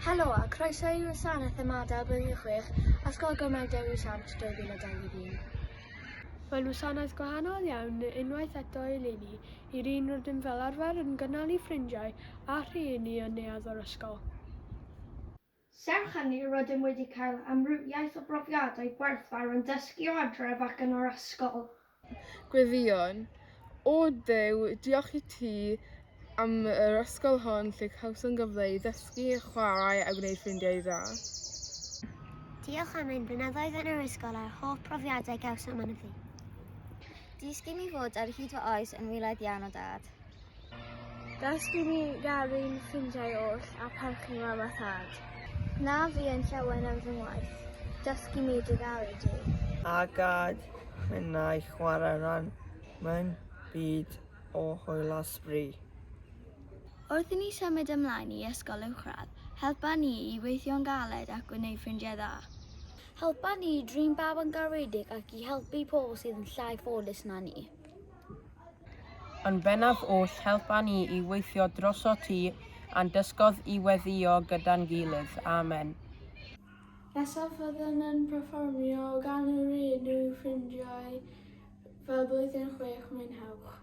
Helo a croeso i Gwasanaeth Ymadael blwyddyn 6, Ysgol Gymraeg Dewi Sant 2021. Mae'n wasanaeth gwahanol iawn unwaith eto eleni i'r un rydym fel arfer yn gynnal i ffrindiau a rhieni yn neuadd o'r ysgol. Serch hynny rydym wedi cael amrywiaeth o brofiadau gwerthfawr yn dysgu o adref ac yn o'r ysgol. Gweddion, o Dduw, diolch i ti am yr ysgol hon lle cawsom gyfle i ddysgu, chwarae a gwneud ffrindiau dda. Diolch am ein blynyddoedd yn yr ysgol a'r holl profiadau gawsom yn y fi. Disgyn mi fod ar hyd o oes yn wiled iawn o dad. Dysgu mi gael ffrindiau oll a parchu mam a thad. Na fi yn llawen am fy ngwaith. Dysgu mi dy gael i di. A gad minnau chwarae ran mewn byd o hwyl a sbri. Wrth i ni symud ymlaen i ysgol uwchradd, helpa ni i weithio'n galed ac gwneud ffrindiau dda. Helpa ni i drin bab yn garedig ac i helpu pobl sydd yn llai ffodus na ni. Yn bennaf oll, helpa ni i weithio droso ti a'n dysgodd i weddio gyda'n gilydd. Amen. Nesaf fyddwn yn perfformio gan yr enw ffrindiau fel blwyddyn 6 mwynhewch.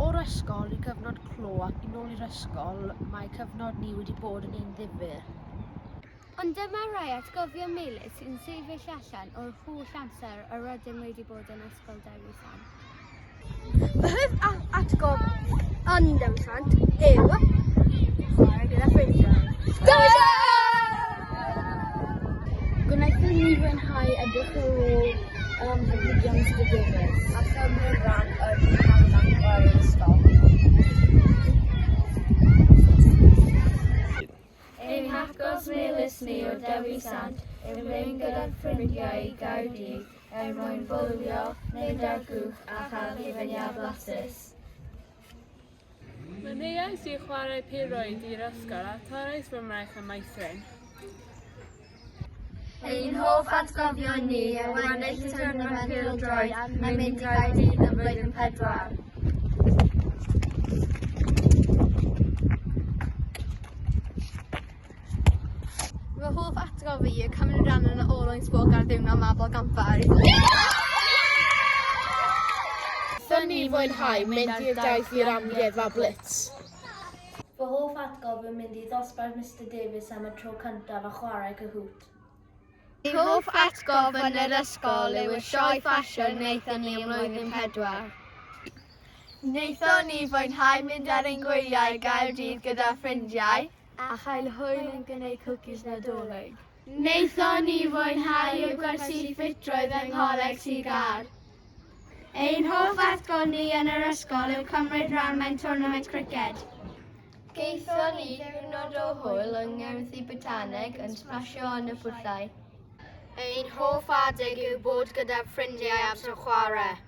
O'r ysgol i gyfnod clo ac i nôl i'r ysgol, mae cyfnod ni wedi bod yn un ddifyr. Ond dyma rai atgofion meilydd sy'n sefyll allan o'r holl amser y rydym wedi bod yn ysgol Dewi Sant. Fy hyf atgof yn Dewi Sant yw chwarae gyda ffrindiau. Dewi Sant! Gwnaethon ni fwynhau edrych ar ôl hygion ystadegau a chymryd ran yn o'r ysgol. Ein hagos melys ni o Dewi Sant yw mynd gyda'r ffrindiau i Gaerdydd mwyn bwlio, neud ar gwch a chael hufen blasus. Myneuais i chwarae piroedd i'r ysgol a torrais fy mraich a maithrin. Ein hoff atgofion ni yw ennill y twrnament pêl-droed a mynd i Gaerdydd yn blwyddyn 4. Fy hoff atgof fi yw cymryd rhan yn y olwyn sbwg ar ddiwrnod Mabel Gampar. Thyn ni fwynhau mynd i'r daith i'r amgueddfa Blitz. Fy hoff atgof yw mynd i ddosbarth Mr Davies am y tro cyntaf a chwarae Cahoot. Ei hoff atgof yn yr ysgol yw y sioe ffasiwn wnaethon ni ym mlwyddyn 4. Wnaethon ni fwynhau mynd ar ein gwyliau Gaerdydd gyda ffrindiau a chael hwyl yn gwneud cwcis nadolig. Wnaethon ni fwynhau y gwersi ffitrwydd yng Ngholeg Sigar. Ein hoff atgofni yn yr ysgol yw cymryd rhan mewn twrnament criced. Geithon ni ddiwrnod o hwyl yng Ngerddi Botaneg yn splasio yn y pwllau. Ein hoff adeg yw bod gyda ffrindiau amser chwarae.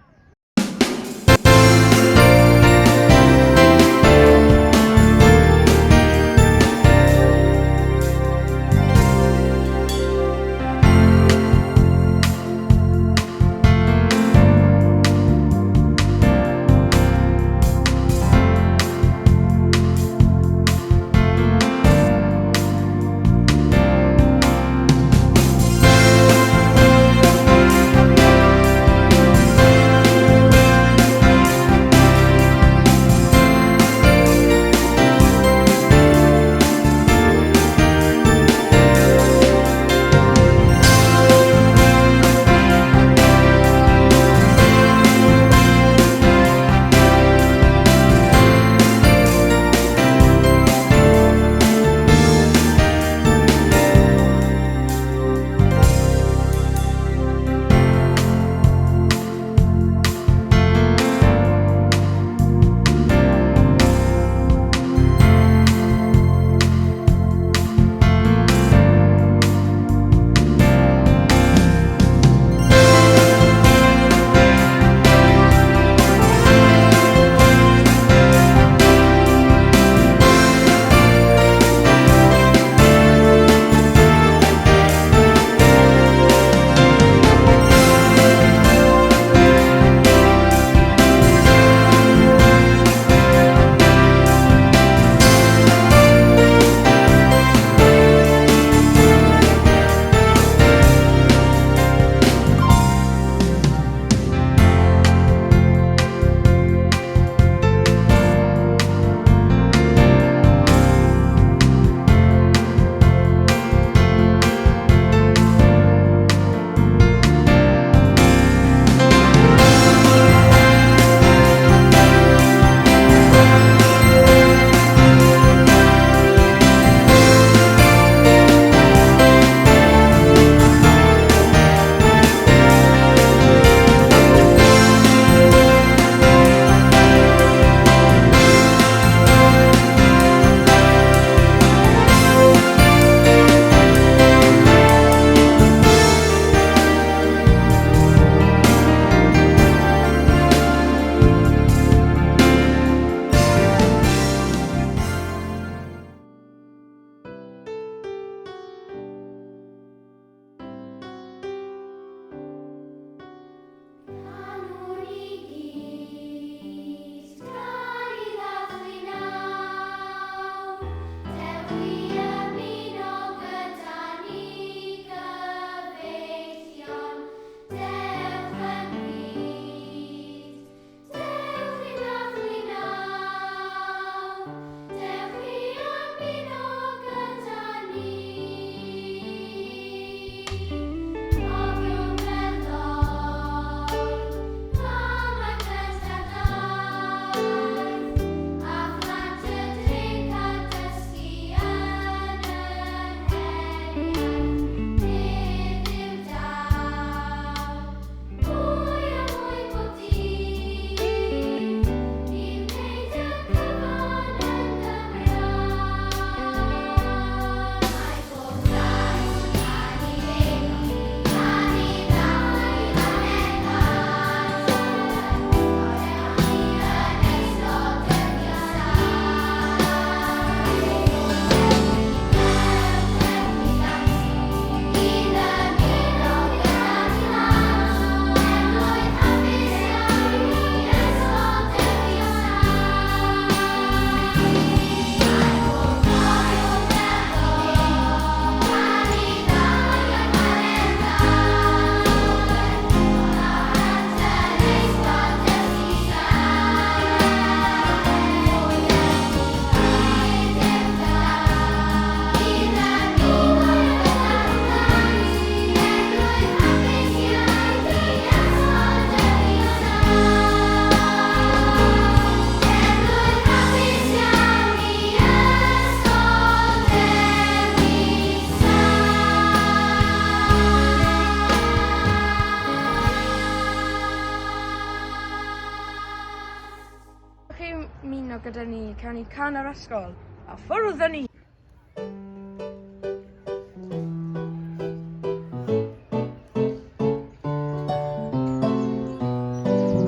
ymuno gyda ni canu can yr ysgol. A ffwrdd â ni!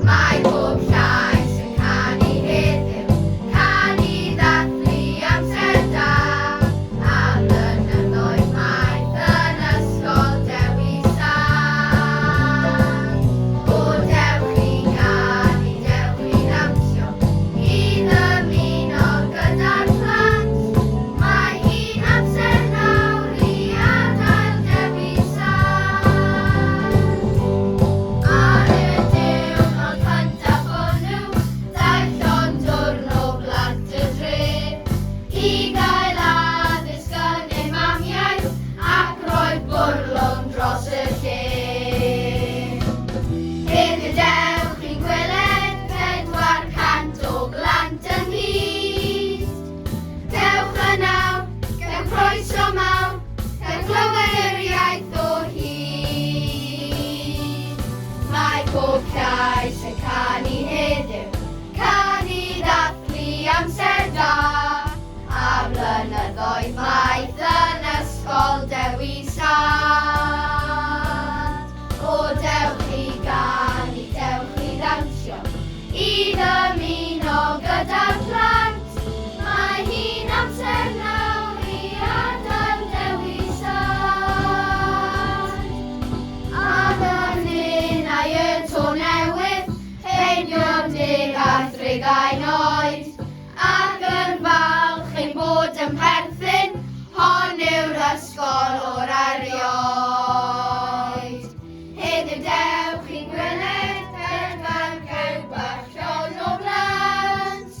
Mae pob llais yn canu heddiw, canu ddathlu amser da, a blynyddoedd maith yn ysgol Dewi Sant. O dewch i ganu, dewch i ddawnsio, i ddymuno gyda'r plant. Mae hi'n amser nawr i adael Dewi Sant. Ar y diwrnod cyntaf hwnnw, daeth o'n diwrno blant y dref, i gael addysg yn ei mamiaith ac roedd bwrlwm dros y lle. Heddiw dewch i'n gweled 400 o blant ynghyd. Dewch yn nawr, gewch croeso mawr, gewch glywed yr iaith o hyd. Mae pob llais yn canu heddiw, canu ddathlu amser da, a blynyddoedd maith yn ysgol Dewi Sant. O dewch i ganu, dewch i ddawnsio, i ddymuno gyda'r plant. Mae hi'n amser nawr i adael Dewi Sant. A fan hyn y to newydd, ceiniog 13 oed, ac yn falch ein bod yn perthyn, hon yw'r ysgol o'r erioed. Heddiw dewch i'n gweled 400 bachgen o blant,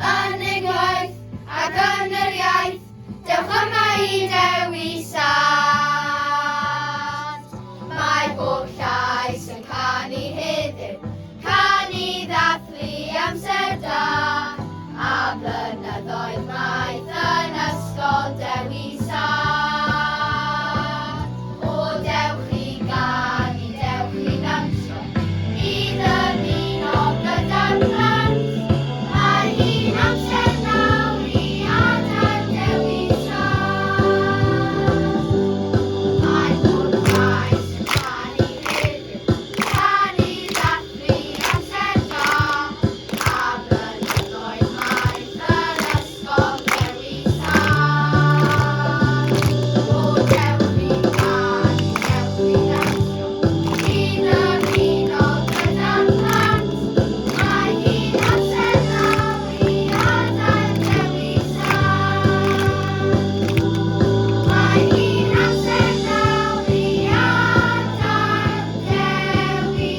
yn ei gwaith ac yn yr iaith, dewch yma i Dewi Sant. Mae pob llais yn canu heddiw, canu ddathlu amser da, a blynyddoedd maith yn ysgol Dewi Sant. O dewch i ganu, dewch i ddawnsio, i ddymuno gyda'r plant. Mae hi'n amser nawr i adael Dewi Sant. Mae pob llais yn canu heddiw, canu ddathlu amser da, a blynyddoedd maith yn ysgol Dewi Sant. O dewch i ganu, dewch i ddawnsio, i ddymuno gyda'r plant. Mae hi'n amser nawr i adael Dewi Sant. Mae hi'n amser nawr i adael Dewi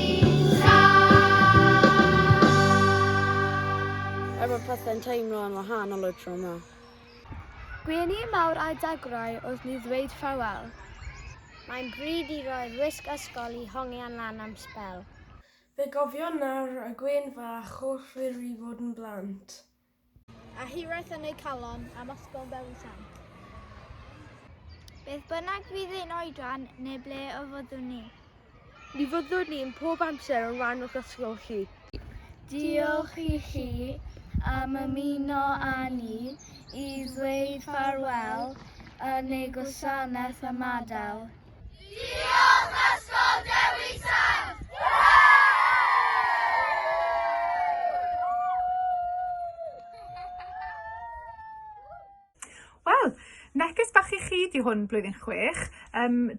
Sant. Mae pethau'n teimlo yn wahanol o'r tro yma. Gwyn i mawr a'i dagrau wrth ni ddweud ffarwel. Mae'n bryd i roi risg ysgol i hongian lan am sbel. Fe gofio nawr y gwyn fach wrth i fod yn blant. A hiraeth yn ei calon am ysgol Dewi Sant. Beth bynnag fydd ein oedran neu ble o fyddwn ni. Ni fyddwn ni yn pob amser yn rhan o'ch ysgol chi. Diolch i chi am ymuno â ni i ddweud ffarwel yn ei gwasanaeth Ymadael. Diolch ysgol Dewi Sant! Wel, neges bach i chi di hwn blwyddyn 6.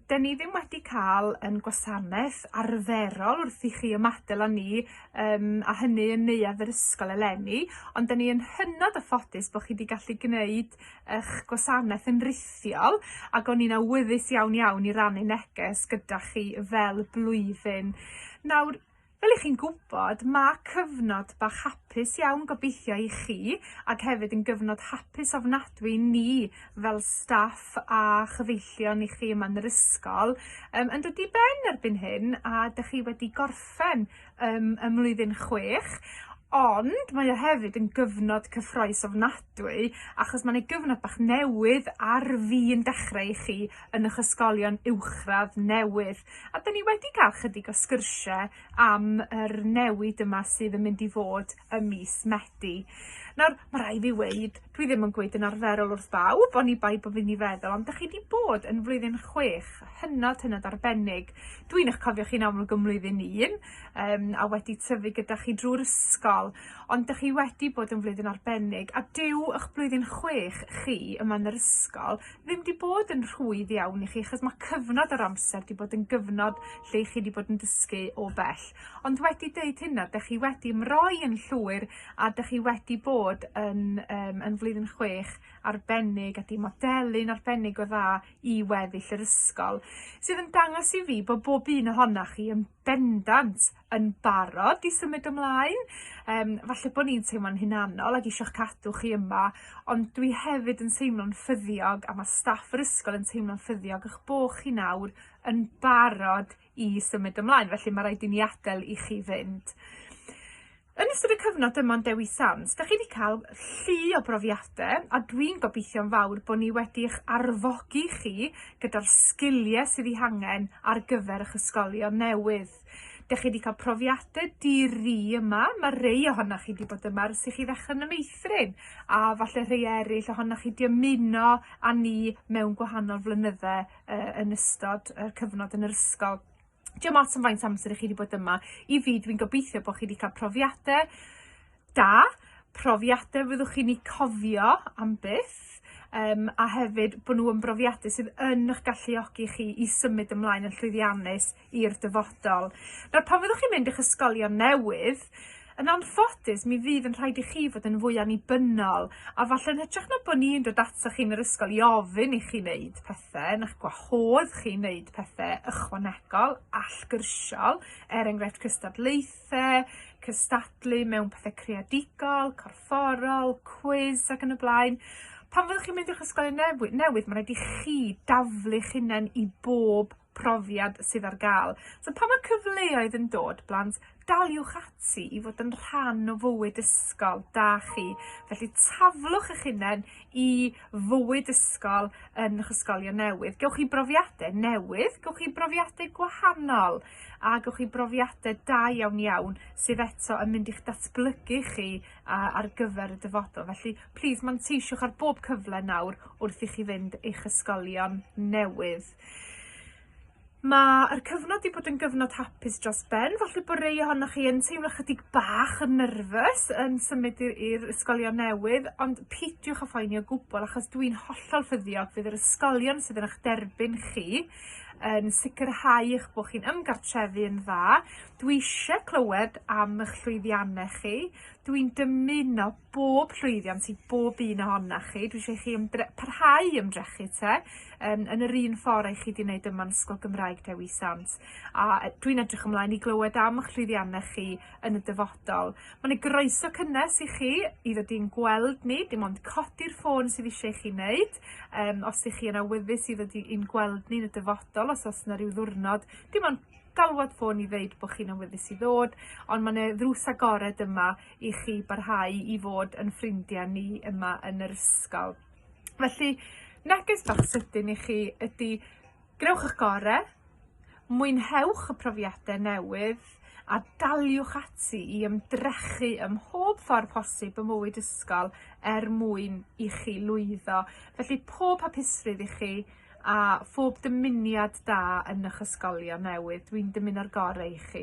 Dyn ni ddim wedi cael yn gwasanaeth arferol wrth i chi ymadael â ni, a hynny yn neuadd yr ysgol eleni, ond dyn ni yn hynod y ffodus bod chi wedi gallu gwneud eich gwasanaeth yn rithiol, ac o'n i'n awyddus iawn iawn i rannu neges gyda chi fel blwyddyn. Nawr, fel i chi'n gwybod, mae cyfnod bach hapus iawn gobeithio i chi, ac hefyd yn gyfnod hapus ofnadwy ni fel staff a chyfeillion i chi yma yn yr ysgol, yn dod i ben erbyn hyn, a dych chi wedi gorffen ym mlwyddyn 6, Ond mae o hefyd yn gyfnod cyffrous ofnadwy achos mae'n gyfnod bach newydd ar fi'n dechrau i chi yn eich ysgolion uwchradd newydd. A da ni wedi cael chydig o sgyrsiau am yr newid yma sydd yn mynd i fod ym mis Medi. Nawr, mae rai fi weid, dwi ddim yn gweud yn arferol wrth bawb, ond i bai bod fi'n ei feddwl, ond da chi wedi bod yn flwyddyn 6, hynod arbennig. Dwi'n eich cofio chi'n amlwg yn flwyddyn 1, a wedi tyfu gyda chi drwy'r ysgol, ond da chi wedi bod yn flwyddyn arbennig, a dyw eich blwyddyn 6 chi yma yn yr ysgol ddim wedi bod yn rhwydd iawn i chi, achos mae cyfnod yr amser wedi bod yn gyfnod lle chi wedi bod yn dysgu o bell. Ond wedi deud hynna, da chi wedi ymroi yn llwyr, a da chi wedi bod yn flwyddyn 6 arbennig a di modelyn arbennig o dda i weddill yr ysgol, sydd yn dangos i fi bod bob un ohonoch chi yn bendant yn barod i symud ymlaen. Falle bod ni'n teimlo'n hunanol ac eisiau'ch cadw chi yma, ond dwi hefyd yn teimlo'n ffyddiog a mae staff yr ysgol yn teimlo'n ffyddiog eich bod chi nawr yn barod i symud ymlaen, felly mae rhaid i ni adael i chi fynd. Yn ystod y cyfnod yma'n Dewi Sant, da chi wedi cael llu o brofiadau, a dwi'n gobeithio'n fawr bod ni wedi eich arfogi chi gyda'r sgiliau sydd ei hangen ar gyfer eich ysgolion newydd. Da chi wedi cael profiadau di-ri yma, mae rei ohonoch chi wedi bod yma ers i chi ddechrau yn y meithrin, a falle rhai eraill ohonoch chi wedi ymuno â ni mewn gwahanol flynyddau yn ystod y cyfnod yn yr ysgol. Dim ots am faint amser i chi wedi bod yma. I fi, dwi'n gobeithio bod chi wedi cael profiadau da, profiadau fyddwch chi'n ei cofio am byth, a hefyd bod nhw yn brofiadau sydd yn eich galluogi chi i symud ymlaen yn llwyddiannus i'r dyfodol. Nawr, pan fyddwch chi'n mynd i'ch ysgolion newydd, yn anffodus, mi fydd yn rhaid i chi fod yn fwy annibynnol, a falle'n hytrach na bod ni'n dod atoch chi yn yr ysgol i ofyn i chi wneud pethau, na'ch gwahodd chi wneud pethau ychwanegol, allgyrsiol, enghraifft cystadlaethau, cystadlu mewn pethau creadigol, corfforol, quiz ac yn y blaen. Pan fyddwch chi'n mynd i'ch ysgolion newydd, mae rhaid i chi daflu'ch hunain i bob profiad sydd ar gael. So pan mae cyfleoedd yn dod, blant, daliwch ati i fod yn rhan o fywyd ysgol da chi. Felly taflwch eich hunain i fywyd ysgol yn eich ysgolion newydd. Gewch chi brofiadau newydd, gewch chi brofiadau gwahanol, a gewch chi brofiadau da iawn sydd eto yn mynd i'ch datblygu chi ar gyfer y dyfodol. Felly, plis, manteisiwch ar bob cyfle nawr wrth i chi fynd i'ch ysgolion newydd. Mae'r cyfnod wedi bod yn gyfnod hapus dros ben, falle bod rei ohonoch chi yn teimlo chydig bach yn nerfus yn symud i'r ysgolion newydd, ond peidiwch â phoeni o gwbl, achos dwi'n hollol ffyddiog fydd yr ysgolion sydd yn eich derbyn chi yn sicrhau eich bod chi'n ymgartrefu yn dda. Dwi eisiau clywed am eich llwyddiannau chi. Dwi'n dymuno bob llwyddiant i bob un ohonoch chi. Dwi eisiau chi parhau ymdrechu yn yr un ffordd eich chi wedi gwneud yma yn Ysgol Gymraeg Dewi Sant. A dwi'n edrych ymlaen i glywed am eich llwyddiannau chi yn y dyfodol. Mae'n ei groeso cynnes i chi i ddod i'n gweld ni, dim ond codi'r ffôn sydd eisiau chi wneud. Os ych chi yn awyddus i ddod i'n gweld ni yn y dyfodol, os yna rhyw ddiwrnod, dim ond galwad ffôn i ddeud bod chi'n awyddus i ddod, ond mae'n ddrws agored yma i chi barhau i fod yn ffrindiau ni yma yn yr ysgol. Felly, neges bach sydyn i chi ydy, gnewch eich gorau, mwynhewch y profiadau newydd, a daliwch ati i ymdrechu ym mhob ffordd posib ym mywyd ysgol mwyn i chi lwyddo. Felly, pob hapusrwydd i chi, a phob dymuniad da yn eich ysgolion newydd. Dwi'n dymuno'r gorau i chi.